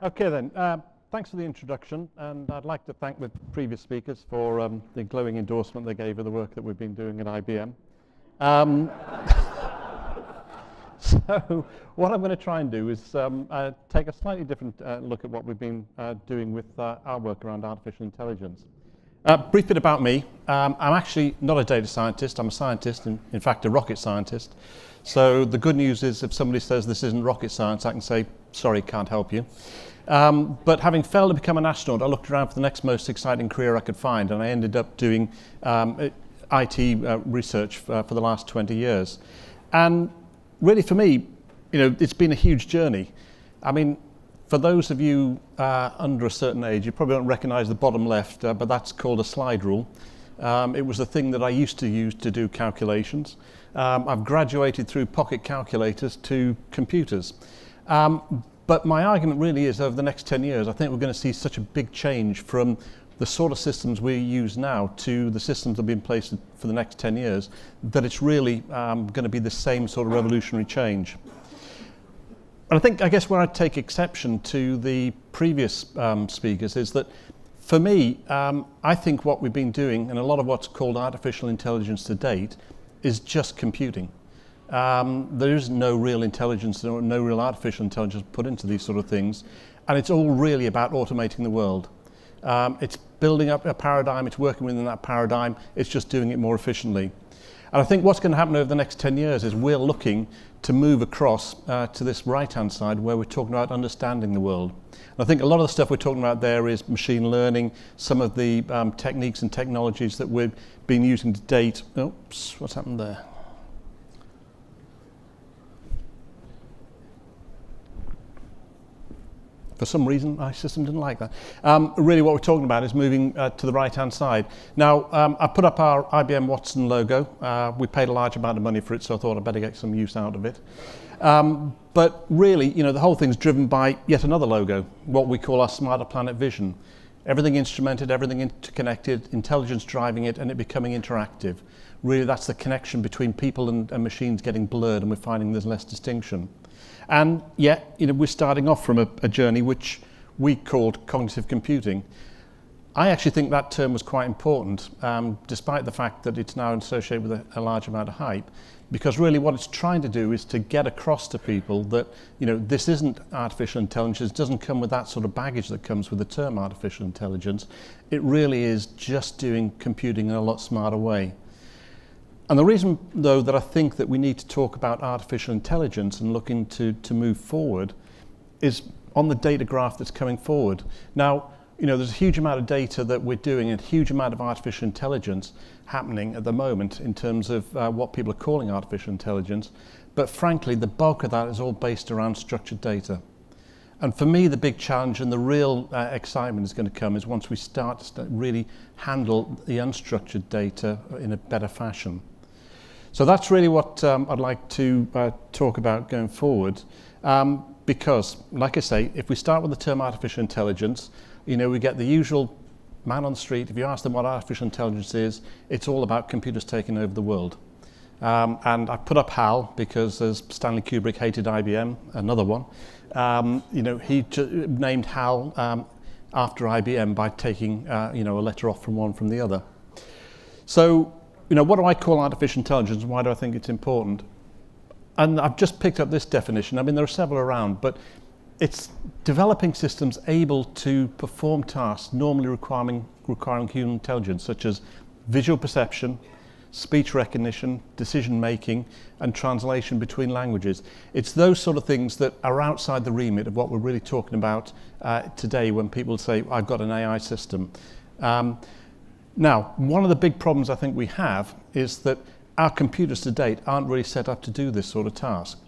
Okay then, thanks for the introduction, and I'd like to thank the previous speakers for the glowing endorsement they gave of the work that we've been doing at IBM. So what I'm going to try and do is take a slightly different look at what we've been doing with our work around artificial intelligence. Brief bit about me. I'm actually not a data scientist. I'm a scientist, in fact a rocket scientist. So the good news is if somebody says this isn't rocket science, I can say, sorry, can't help you. But having failed to become an astronaut, I looked around for the next most exciting career I could find, and I ended up doing IT research for the last 20 years. And really for me, it's been a huge journey. I mean, for those of you under a certain age, you probably don't recognize the bottom left, but that's called a slide rule. It was the thing that I used to use to do calculations. I've graduated through pocket calculators to computers. But my argument really is over the next 10 years, I think we're going to see such a big change from the sort of systems we use now to the systems that will be in place for the next 10 years, that it's really going to be the same sort of revolutionary change. And I guess where I take exception to the previous speakers is that for me, I think what we've been doing, and a lot of what's called artificial intelligence to date, is just computing. There is no real intelligence, no real artificial intelligence put into these sort of things, and it's all really about automating the world. It's building up a paradigm, it's working within that paradigm, it's just doing it more efficiently. And I think what's going to happen over the next 10 years is we're looking to move across to this right-hand side where we're talking about understanding the world. And I think a lot of the stuff we're talking about there is machine learning, some of the techniques and technologies that we've been using to date. Oops, what's happened there? For some reason, my system didn't like that. Really what we're talking about is moving to the right-hand side. Now, I put up our IBM Watson logo. We paid a large amount of money for it, so I thought I'd better get some use out of it. But really, the whole thing's driven by yet another logo, what we call our Smarter Planet vision. Everything instrumented, everything interconnected, intelligence driving it, and it becoming interactive. Really, that's the connection between people and machines getting blurred, and we're finding there's less distinction. And yet, we're starting off from a journey which we called cognitive computing. I actually think that term was quite important, despite the fact that it's now associated with a large amount of hype, because really what it's trying to do is to get across to people that, this isn't artificial intelligence, it doesn't come with that sort of baggage that comes with the term artificial intelligence. It really is just doing computing in a lot smarter way. And the reason, though, that I think that we need to talk about artificial intelligence and looking to move forward is on the data graph that's coming forward. Now, there's a huge amount of data that we're doing and a huge amount of artificial intelligence happening at the moment in terms of what people are calling artificial intelligence. But frankly, the bulk of that is all based around structured data. And for me, the big challenge and the real excitement is going to come is once we start to really handle the unstructured data in a better fashion. So that's really what I'd like to talk about going forward, because, like I say, if we start with the term artificial intelligence, we get the usual man on the street. If you ask them what artificial intelligence is, it's all about computers taking over the world. And I put up HAL because, as Stanley Kubrick hated IBM, another one, he named HAL after IBM by taking a letter off from one from the other. So, what do I call artificial intelligence and why do I think it's important? And I've just picked up this definition. I mean, there are several around, but it's developing systems able to perform tasks normally requiring human intelligence, such as visual perception, speech recognition, decision making, and translation between languages. It's those sort of things that are outside the remit of what we're really talking about today when people say, I've got an AI system. Now, one of the big problems I think we have is that our computers to date aren't really set up to do this sort of task.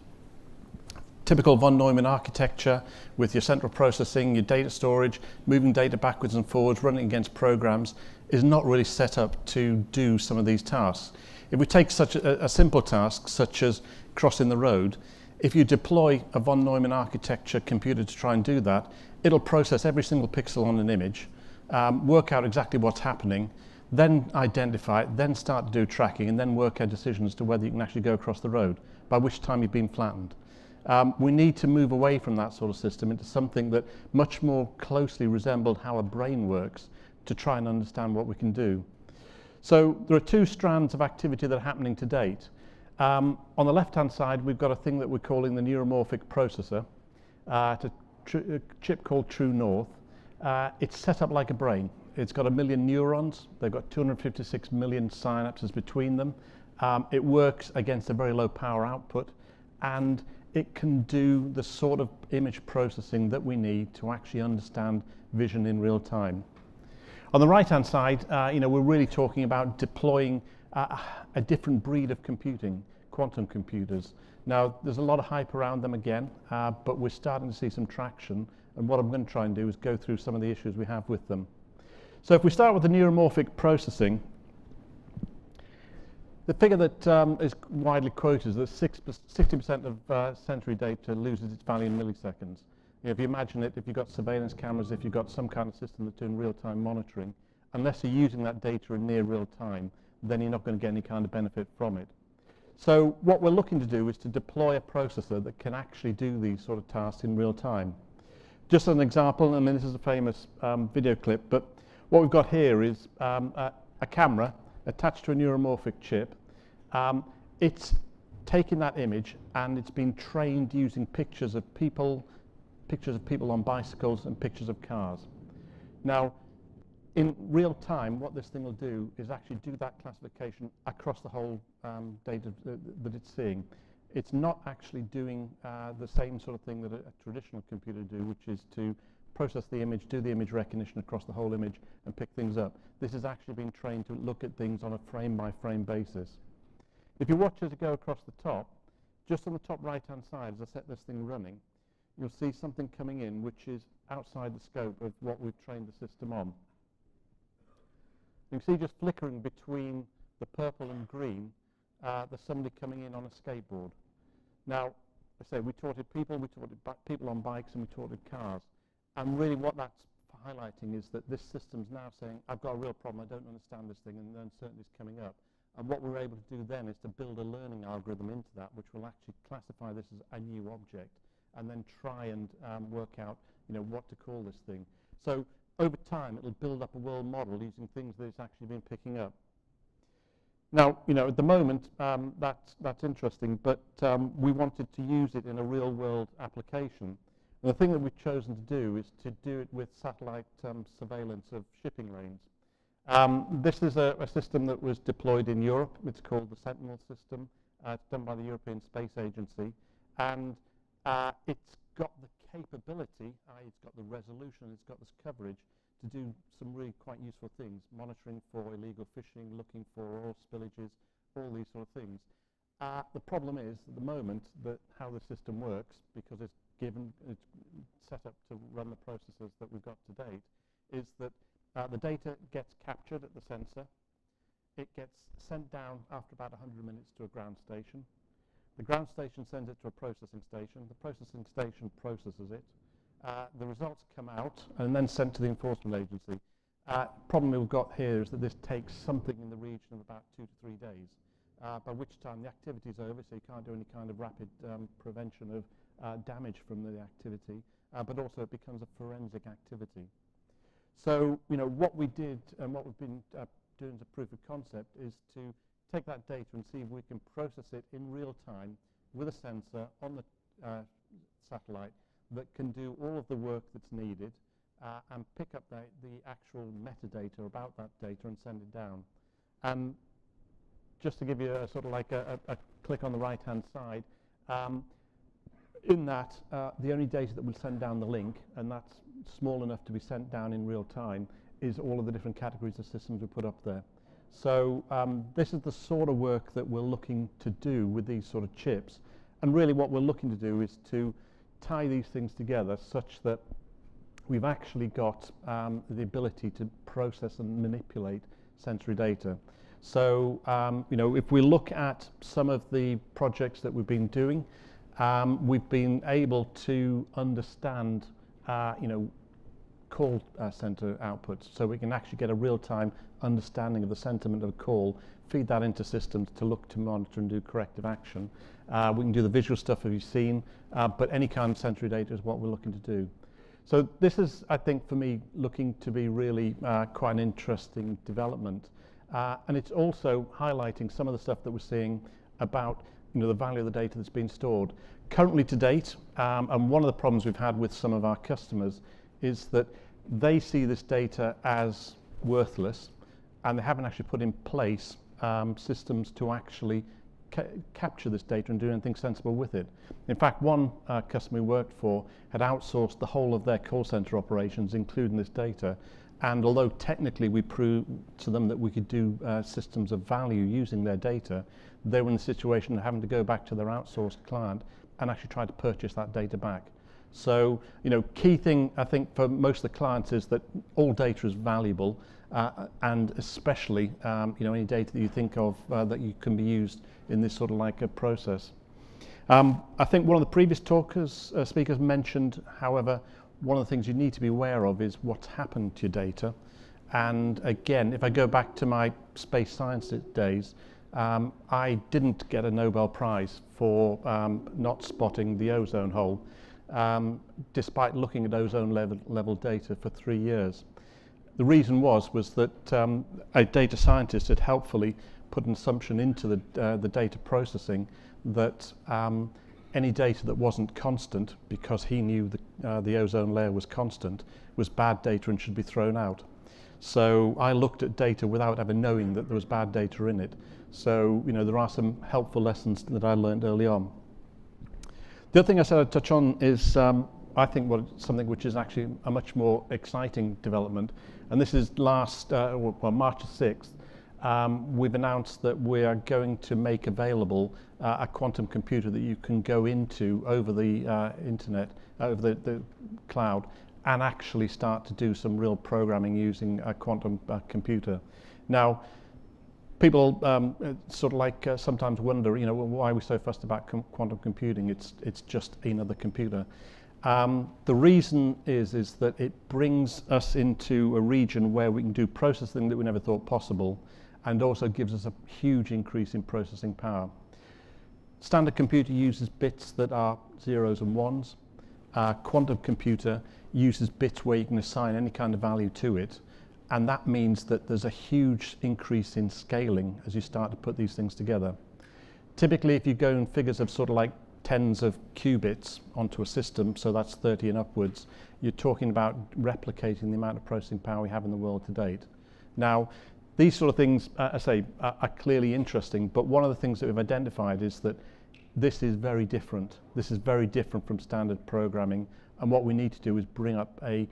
Typical von Neumann architecture with your central processing, your data storage, moving data backwards and forwards, running against programs is not really set up to do some of these tasks. If we take such a simple task such as crossing the road, if you deploy a von Neumann architecture computer to try and do that, it'll process every single pixel on an image, work out exactly what's happening, then identify it, then start to do tracking, and then work out decisions as to whether you can actually go across the road, by which time you've been flattened. We need to move away from that sort of system into something that much more closely resembled how a brain works to try and understand what we can do. So there are two strands of activity that are happening to date. On the left-hand side, we've got a thing that we're calling the neuromorphic processor. It's a chip called True North. It's set up like a brain. It's got 1 million neurons. They've got 256 million synapses between them. It works against a very low power output, and it can do the sort of image processing that we need to actually understand vision in real time. On the right-hand side, we're really talking about deploying a different breed of computing, quantum computers. Now, there's a lot of hype around them again, but we're starting to see some traction, and what I'm going to try and do is go through some of the issues we have with them. So if we start with the neuromorphic processing, the figure that is widely quoted is that 60% of sensory data loses its value in milliseconds. If you imagine it, if you've got surveillance cameras, if you've got some kind of system that's doing real-time monitoring, unless you're using that data in near real time, then you're not going to get any kind of benefit from it. So what we're looking to do is to deploy a processor that can actually do these sort of tasks in real time. Just as an example, I mean, this is a famous video clip, but what we've got here is a camera attached to a neuromorphic chip. It's taken that image and it's been trained using pictures of people on bicycles and pictures of cars. Now, in real time, what this thing will do is actually do that classification across the whole data that it's seeing. It's not actually doing the same sort of thing that a traditional computer do, which is to process the image, do the image recognition across the whole image, and pick things up. This has actually been trained to look at things on a frame-by-frame basis. If you watch as it go across the top, just on the top right-hand side, as I set this thing running, you'll see something coming in which is outside the scope of what we've trained the system on. You can see just flickering between the purple and green, there's somebody coming in on a skateboard. Now, I say we taught it people, we taught it people on bikes, and we taught it cars. And really what that's highlighting is that this system's now saying, I've got a real problem, I don't understand this thing, and the uncertainty is coming up. And what we're able to do then is to build a learning algorithm into that, which will actually classify this as a new object, and then try and work out, what to call this thing. So over time, it'll build up a world model using things that it's actually been picking up. Now, at the moment, that's interesting, but we wanted to use it in a real-world application. And the thing that we've chosen to do is to do it with satellite surveillance of shipping lanes. This is a system that was deployed in Europe. It's called the Sentinel system. It's done by the European Space Agency. And it's got the capability, it's got the resolution, it's got this coverage to do some really quite useful things, monitoring for illegal fishing, looking for oil spillages, all these sort of things. The problem is, at the moment, that how the system works, because it's set up to run the processes that we've got to date, is that the data gets captured at the sensor. It gets sent down after about 100 minutes to a ground station. The ground station sends it to a processing station. The processing station processes it. The results come out and then sent to the enforcement agency. Problem we've got here is that this takes something in the region of about 2 to 3 days, by which time the activity is over, so you can't do any kind of rapid prevention of damage from the activity, but also it becomes a forensic activity. So, what we did and what we've been doing as a proof of concept is to take that data and see if we can process it in real time with a sensor on the satellite that can do all of the work that's needed and pick up the actual metadata about that data and send it down. And just to give you a sort of like a click on the right-hand side, in that, the only data that will send down the link, and that's small enough to be sent down in real time, is all of the different categories of systems we put up there. So this is the sort of work that we're looking to do with these sort of chips. And really what we're looking to do is to tie these things together such that we've actually got the ability to process and manipulate sensory data. So, if we look at some of the projects that we've been doing, we've been able to understand, call center outputs, so we can actually get a real-time understanding of the sentiment of a call, feed that into systems to look to monitor and do corrective action. We can do the visual stuff as you've seen, but any kind of sensory data is what we're looking to do. So this is, I think, for me, looking to be really quite an interesting development. And it's also highlighting some of the stuff that we're seeing about the value of the data that's been stored. Currently to date, and one of the problems we've had with some of our customers is that they see this data as worthless, and they haven't actually put in place systems to actually capture this data and do anything sensible with it. In fact, one customer we worked for had outsourced the whole of their call center operations, including this data. And although technically we proved to them that we could do systems of value using their data, they were in the situation of having to go back to their outsourced client and actually try to purchase that data back. So, key thing I think for most of the clients is that all data is valuable, and especially, any data that you think of that you can be used in this sort of like a process. I think one of the previous speakers mentioned, however, one of the things you need to be aware of is what's happened to your data. And again, if I go back to my space science days, I didn't get a Nobel Prize for not spotting the ozone hole, despite looking at ozone level data for 3 years. The reason was that a data scientist had helpfully put an assumption into the data processing that any data that wasn't constant, because he knew the ozone layer was constant, was bad data and should be thrown out. So I looked at data without ever knowing that there was bad data in it. So there are some helpful lessons that I learned early on. The other thing I said I'd touch on is I think something which is actually a much more exciting development, and this is March the 6th. We've announced that we are going to make available a quantum computer that you can go into over the internet, over the cloud, and actually start to do some real programming using a quantum computer. Now, people sometimes wonder, why are we so fussed about quantum computing? It's just another computer. The reason is that it brings us into a region where we can do processing that we never thought possible, and also gives us a huge increase in processing power. Standard computer uses bits that are zeros and ones. Quantum computer uses bits where you can assign any kind of value to it, and that means that there's a huge increase in scaling as you start to put these things together. Typically, if you go in figures of sort of like tens of qubits onto a system, so that's 30 and upwards, you're talking about replicating the amount of processing power we have in the world to date. Now, these sort of things, I say, are clearly interesting, but one of the things that we've identified is that this is very different. This is very different from standard programming, and what we need to do is bring up a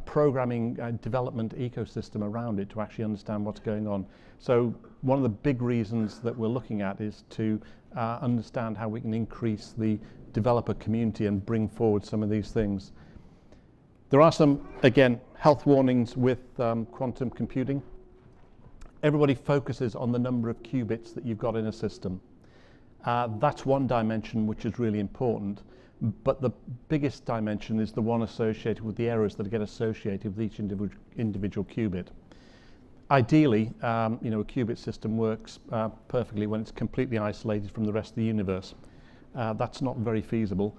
programming development ecosystem around it to actually understand what's going on. So one of the big reasons that we're looking at is to understand how we can increase the developer community and bring forward some of these things. There are some, again, health warnings with quantum computing. Everybody focuses on the number of qubits that you've got in a system. That's one dimension which is really important, but the biggest dimension is the one associated with the errors that get associated with each individual qubit. Ideally, a qubit system works perfectly when it's completely isolated from the rest of the universe. That's not very feasible,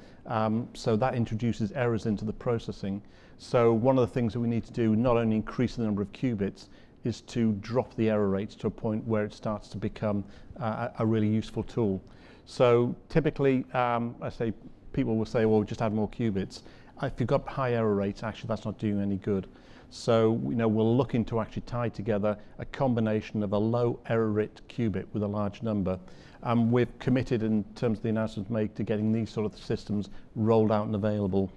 so that introduces errors into the processing. So one of the things that we need to do, not only increase the number of qubits, is to drop the error rates to a point where it starts to become a really useful tool. So typically, I say, people will say, well, just add more qubits. If you've got high error rates, actually that's not doing any good. So we're looking to actually tie together a combination of a low error rate qubit with a large number. We've committed, in terms of the announcements made, to getting these sort of systems rolled out and available.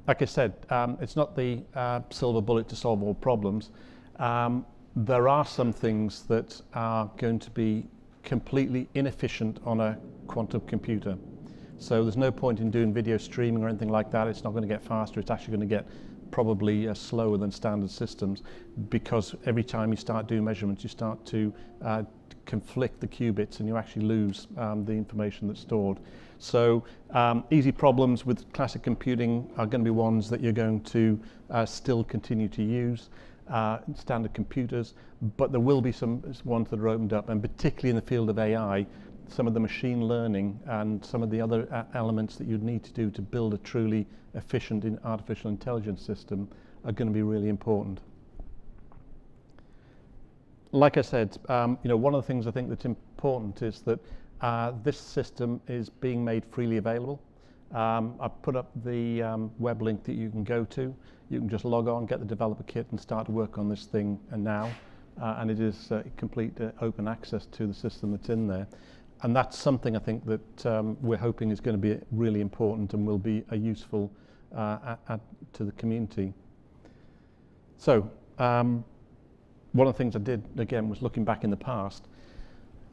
Like I said, it's not the silver bullet to solve all problems. There are some things that are going to be completely inefficient on a quantum computer. So there's no point in doing video streaming or anything like that. It's not going to get faster. It's actually going to get probably slower than standard systems, because every time you start doing measurements, you start to conflict the qubits and you actually lose the information that's stored. So easy problems with classic computing are going to be ones that you're going to still continue to use, standard computers, but there will be some ones that are opened up, and particularly in the field of AI, some of the machine learning and some of the other elements that you'd need to do to build a truly efficient artificial intelligence system are going to be really important. Like I said, one of the things I think that's important is that this system is being made freely available. I've put up the web link that you can go to. You can just log on, get the developer kit and start to work on this thing now. And it is complete open access to the system that's in there. And that's something I think that we're hoping is going to be really important and will be a useful to the community. So one of the things I did, again, was looking back in the past.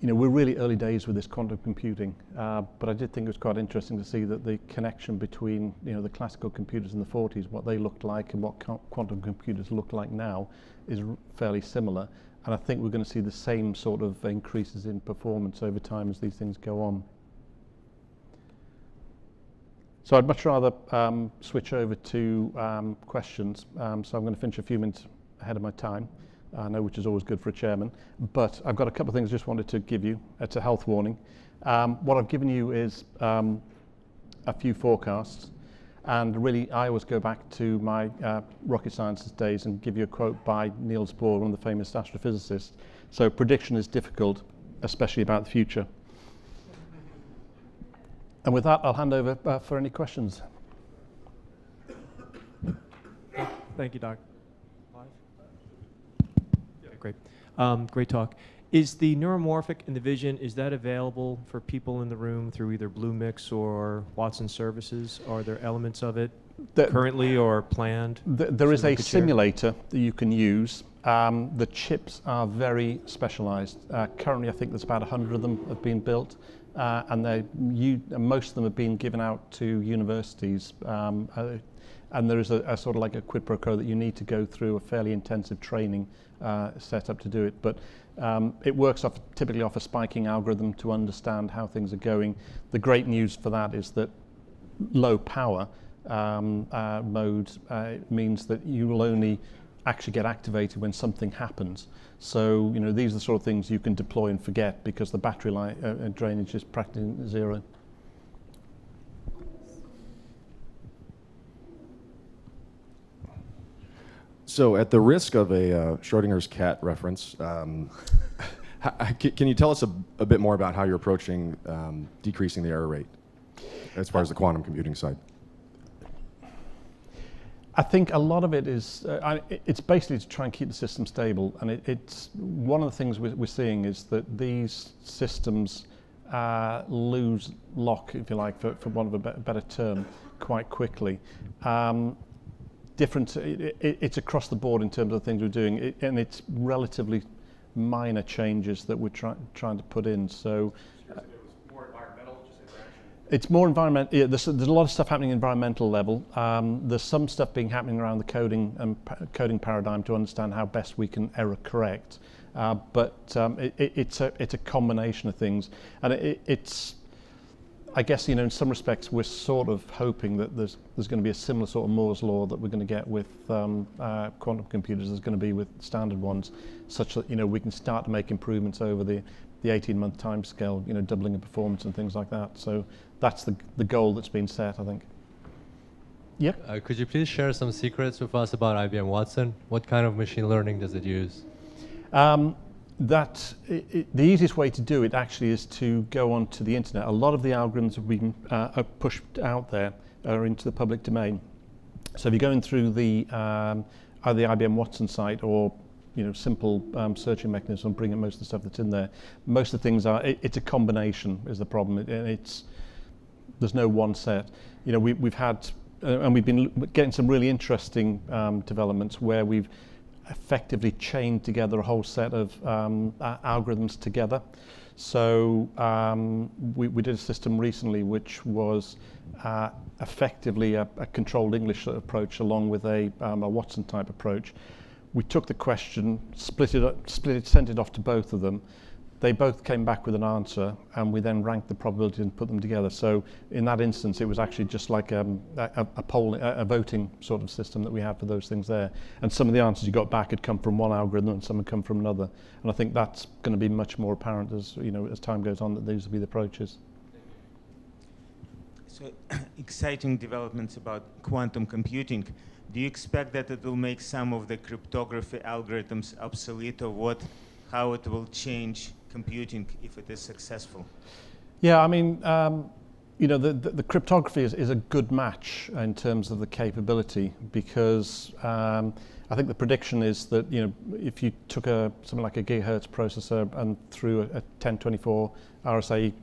We're really early days with this quantum computing, but I did think it was quite interesting to see that the connection between the classical computers in the 40s, what they looked like and what quantum computers look like now is fairly similar. And I think we're going to see the same sort of increases in performance over time as these things go on. So I'd much rather switch over to questions. So I'm going to finish a few minutes ahead of my time. I know, which is always good for a chairman, but I've got a couple of things I just wanted to give you. It's a health warning. What I've given you is a few forecasts, and really I always go back to my rocket sciences days and give you a quote by Niels Bohr, one of the famous astrophysicists. So prediction is difficult, especially about the future. And with that, I'll hand over for any questions. Thank you, Doc. Great. Great talk. Is the neuromorphic in the vision, is that available for people in the room through either Bluemix or Watson Services? Are there elements of it currently or planned? There is a simulator that you can use. The chips are very specialized. Currently, I think there's about 100 of them have been built, and most of them have been given out to universities. And there is a sort of like a quid pro quo that you need to go through a fairly intensive training setup to do it, but it works typically off a spiking algorithm to understand how things are going. The great news for that is that low power mode means that you will only actually get activated when something happens. So these are the sort of things you can deploy and forget because the battery drainage is practically zero. So at the risk of a Schrodinger's cat reference, can you tell us a bit more about how you're approaching decreasing the error rate as far as the quantum computing side? I think a lot of it is, it's basically to try and keep the system stable. And it's one of the things we're seeing is that these systems lose lock, if you like, for want of a better term, quite quickly. It's across the board in terms of the things we're doing, and it's relatively minor changes that we're trying to put in. So More environmental, just interaction. it's more environmental. Yeah, there's a lot of stuff happening at environmental level. There's some stuff happening around the coding and coding paradigm to understand how best we can error correct. But it's a combination of things, and it's. I guess in some respects we're sort of hoping that there's going to be a similar sort of Moore's law that we're going to get with quantum computers. There's going to be with standard ones, such that we can start to make improvements over the 18-month time scale, doubling the performance and things like that. So that's the goal that's been set, I think. Yep. Could you please share some secrets with us about IBM Watson? What kind of machine learning does it use? The easiest way to do it actually is to go onto the internet. A lot of the algorithms have been pushed out there, are into the public domain. So if you're going through the either the IBM Watson site or simple searching mechanism, bring in most of the stuff that's in there. Most of the things it's a combination is the problem. There's no one set. We've had and we've been getting some really interesting developments where we've effectively chained together a whole set of algorithms together. So we did a system recently which was effectively a controlled English approach along with a Watson type approach. We took the question, split it, sent it off to both of them, they both came back with an answer, and we then ranked the probabilities and put them together. So in that instance, it was actually just like a voting sort of system that we had for those things there. And some of the answers you got back had come from one algorithm, and some had come from another. And I think that's going to be much more apparent as as time goes on, that these will be the approaches. So exciting developments about quantum computing. Do you expect that it will make some of the cryptography algorithms obsolete, or how it will change computing if it is successful? Yeah, I mean, the cryptography is a good match in terms of the capability, because I think the prediction is that if you took something like a gigahertz processor and threw a 1024 RSA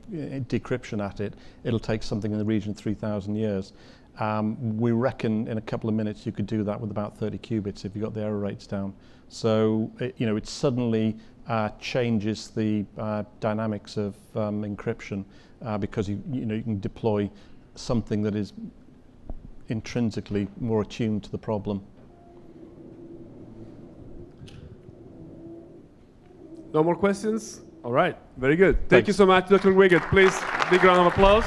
decryption at it, it'll take something in the region of 3,000 years. We reckon in a couple of minutes you could do that with about 30 qubits if you got the error rates down. So it suddenly changes the dynamics of encryption, because you can deploy something that is intrinsically more attuned to the problem. No more questions? All right, very good. Thank you so much, Dr. Waggett. Please, big round of applause.